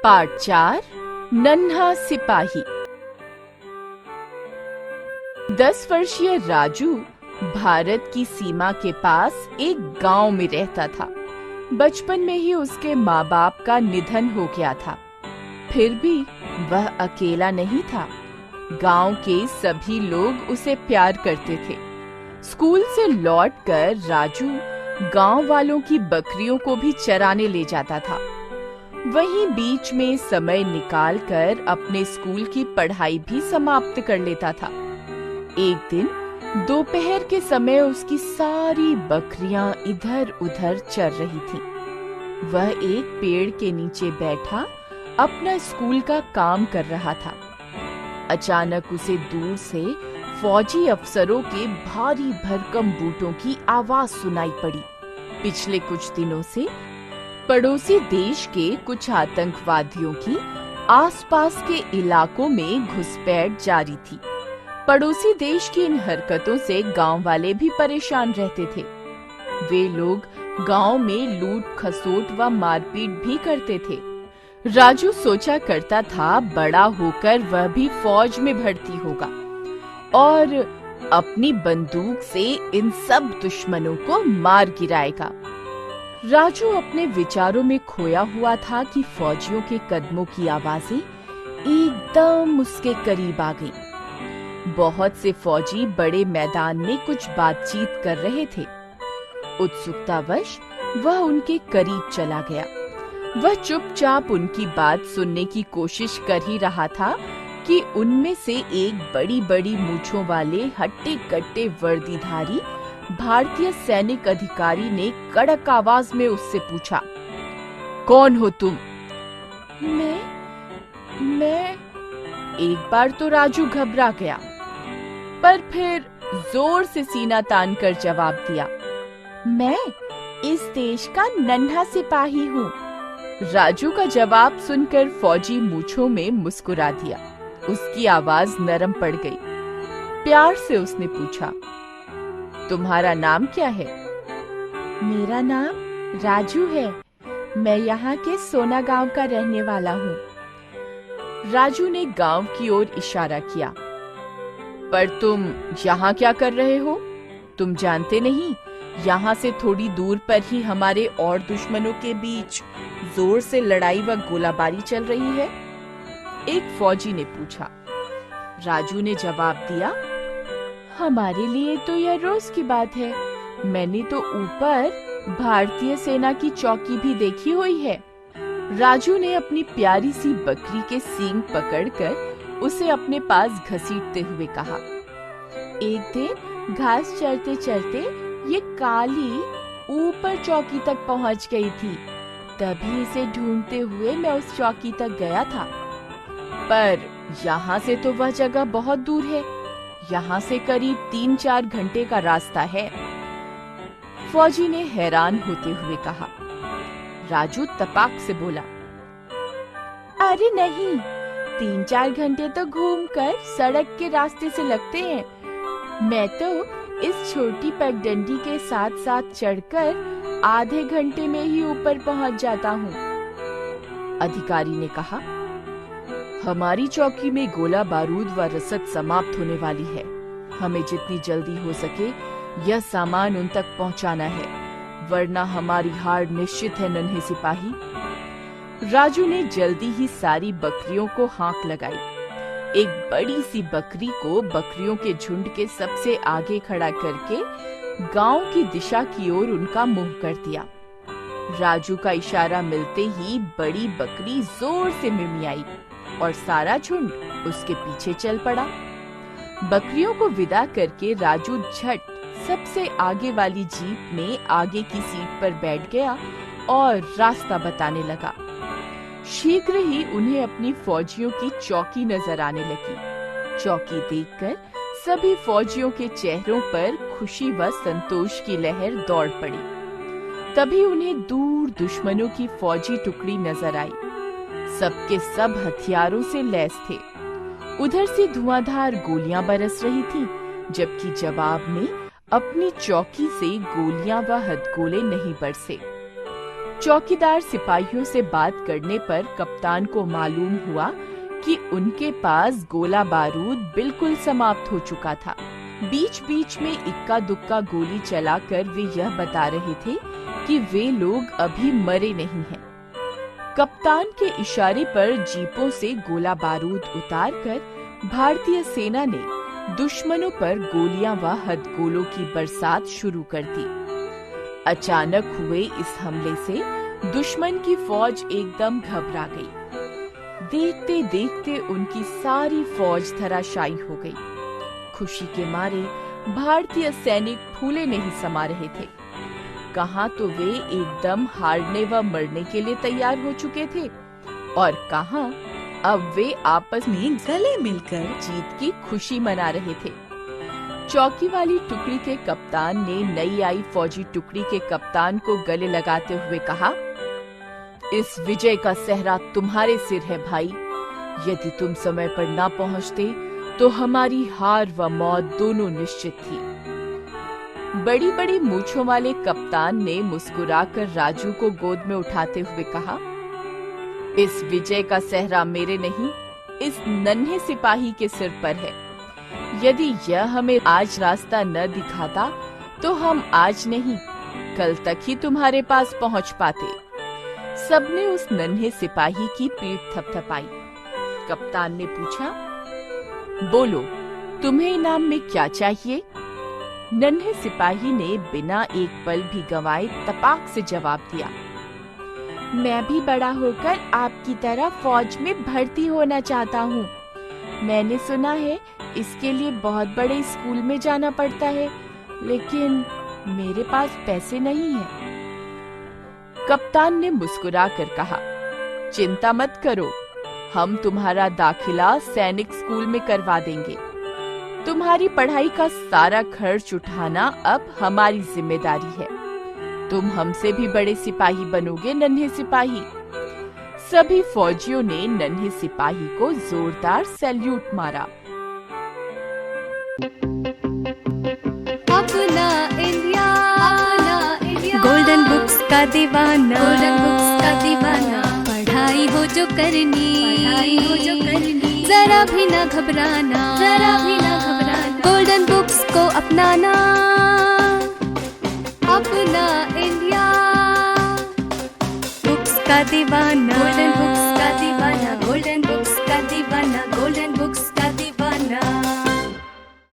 Part 4 नन्हा सिपाही। 10 वर्षीय राजू भारत की सीमा के पास एक गांव में रहता था। बचपन में ही उसके माँ बाप का निधन हो गया था। फिर भी वह अकेला नहीं था। गांव के सभी लोग उसे प्यार करते थे। स्कूल से लौटकर राजू गांव वालों की बकरियों को भी चराने ले जाता था। वहीं बीच में समय निकालकर अपने स्कूल की पढ़ाई भी समाप्त कर लेता था। एक दिन दोपहर के समय उसकी सारी बकरियां इधर-उधर चर रही थीं। वह एक पेड़ के नीचे बैठा अपना स्कूल का काम कर रहा था। अचानक उसे दूर से फौजी अफसरों के भारी भरकम बूटों की आवाज सुनाई पड़ी। पिछले कुछ दिनों से पड़ोसी देश के कुछ आतंकवादियों की आसपास के इलाकों में घुसपैठ जारी थी। पड़ोसी देश की इन हरकतों से गांव वाले भी परेशान रहते थे। वे लोग गांव में लूट खसोट व मारपीट भी करते थे। राजू सोचा करता था बड़ा होकर वह भी फौज में भर्ती होगा और अपनी बंदूक से इन सब दुश्मनों को मार गिराएगा। राजू अपने विचारों में खोया हुआ था कि फौजियों के कदमों की आवाजें एकदम उसके करीब आ गईं। बहुत से फौजी बड़े मैदान में कुछ बातचीत कर रहे थे। उत्सुकतावश वह उनके करीब चला गया। वह चुपचाप उनकी बात सुनने की कोशिश कर ही रहा था कि उनमें से एक बड़ी-बड़ी मूंछों वाले हट्टे-कट्टे वर्दीधारी भारतीय सैनिक अधिकारी ने कड़क आवाज में उससे पूछा, कौन हो तुम? मैं एक बार तो राजू घबरा गया, पर फिर जोर से सीना तानकर जवाब दिया, मैं इस देश का नन्हा सिपाही हूँ। राजू का जवाब सुनकर फौजी मूंछों में मुस्कुरा दिया। उसकी आवाज नरम पड़ गई। प्यार से उसने पूछा, तुम्हारा नाम क्या है? मेरा नाम राजू है। मैं यहाँ के सोना गांव का रहने वाला हूँ। राजू ने गांव की ओर इशारा किया। पर तुम यहाँ क्या कर रहे हो? तुम जानते नहीं, यहाँ से थोड़ी दूर पर ही हमारे और दुश्मनों के बीच जोर से लड़ाई व गोलाबारी चल रही है? एक फौजी ने पूछा। राजू ने जवाब दिया, हमारे लिए तो यह रोज की बात है। मैंने तो ऊपर भारतीय सेना की चौकी भी देखी हुई है। राजू ने अपनी प्यारी सी बकरी के सींग पकड़कर उसे अपने पास घसीटते हुए कहा। एक दिन घास चरते-चरते ये काली ऊपर चौकी तक पहुंच गई थी। तभी इसे ढूंढते हुए मैं उस चौकी तक गया था। पर यहाँ से तो वह जगह बहुत दूर है। यहाँ से करीब 3-4 घंटे का रास्ता है। फौजी ने हैरान होते हुए कहा। राजू तपाक से बोला, अरे नहीं, 3-4 घंटे तो घूमकर सड़क के रास्ते से लगते हैं। मैं तो इस छोटी पगडंडी के साथ साथ चढ़कर आधे घंटे में ही ऊपर पहुंच जाता हूँ। अधिकारी ने कहा, हमारी चौकी में गोला बारूद व रसद समाप्त होने वाली है। हमें जितनी जल्दी हो सके यह सामान उन तक पहुंचाना है, वरना हमारी हार निश्चित है नन्हे सिपाही। राजू ने जल्दी ही सारी बकरियों को हाँक लगाई। एक बड़ी सी बकरी को बकरियों के झुंड के सबसे आगे खड़ा करके गांव की दिशा की ओर उनका मुंह कर दिया। राजू का इशारा मिलते ही बड़ी बकरी जोर से मिमियाई और सारा झुंड उसके पीछे चल पड़ा। बकरियों को विदा करके राजू झट सबसे आगे वाली जीप में आगे की सीट पर बैठ गया और रास्ता बताने लगा। शीघ्र ही उन्हें अपनी फौजियों की चौकी नजर आने लगी। चौकी देखकर सभी फौजियों के चेहरों पर खुशी व संतोष की लहर दौड़ पड़ी। तभी उन्हें दूर दुश्मनों की फौजी टुकड़ी नजर आई। सबके सब हथियारों से लैस थे। उधर से धुआंधार गोलियां बरस रही थीं, जबकि जवाब में अपनी चौकी से गोलियां व हथगोले नहीं बरसे। चौकीदार सिपाहियों से बात करने पर कप्तान को मालूम हुआ कि उनके पास गोला बारूद बिल्कुल समाप्त हो चुका था। बीच बीच में इक्का दुक्का गोली चलाकर वे यह बता रहे थे कि वे लोग अभी मरे नहीं हैं। कप्तान के इशारे पर जीपों से गोला बारूद उतारकर भारतीय सेना ने दुश्मनों पर गोलियां व हथगोलों की बरसात शुरू कर दी। अचानक हुए इस हमले से दुश्मन की फौज एकदम घबरा गई। देखते देखते उनकी सारी फौज धराशायी हो गई। खुशी के मारे भारतीय सैनिक फूले नहीं समा रहे थे। कहां तो वे एकदम हारने व मरने के लिए तैयार हो चुके थे और कहां अब वे आपस में गले मिलकर जीत की खुशी मना रहे थे। चौकी वाली टुकड़ी के कप्तान ने नई आई फौजी टुकड़ी के कप्तान को गले लगाते हुए कहा, इस विजय का सेहरा तुम्हारे सिर है भाई। यदि तुम समय पर ना पहुंचते तो हमारी हार व मौत दोनों निश्चित थी। बड़ी बड़ी मूंछों वाले कप्तान ने मुस्कुराकर राजू को गोद में उठाते हुए कहा, इस विजय का सेहरा मेरे नहीं, इस नन्हे सिपाही के सिर पर है। यदि यह हमें आज रास्ता न दिखाता तो हम आज नहीं कल तक ही तुम्हारे पास पहुंच पाते। सबने उस नन्हे सिपाही की पीठ थपथपाई। कप्तान ने पूछा, बोलो तुम्हें इनाम में क्या चाहिए? नन्हे सिपाही ने बिना एक पल भी गंवाए तपाक से जवाब दिया, मैं भी बड़ा होकर आपकी तरह फौज में भर्ती होना चाहता हूँ। मैंने सुना है इसके लिए बहुत बड़े स्कूल में जाना पड़ता है, लेकिन मेरे पास पैसे नहीं है। कप्तान ने मुस्कुराकर कहा, चिंता मत करो, हम तुम्हारा दाखिला सैनिक स्कूल में करवा देंगे। तुम्हारी पढ़ाई का सारा खर्च उठाना अब हमारी जिम्मेदारी है। तुम हमसे भी बड़े सिपाही बनोगे नन्हे सिपाही। सभी फौजियों ने नन्हे सिपाही को जोरदार सैल्यूट मारा। अपना इंडिया, गोल्डन बुक्स का दीवाना, गोल्डन बुक्स का दीवाना। पढ़ाई हो जो करनी, जरा भी ना घबराना, जरा भी ना घबराना। गोल्डन बुक्स को अपनाना, अपना इंडिया। बुक्स का दीवाना, गोल्डन बुक्स का दीवाना।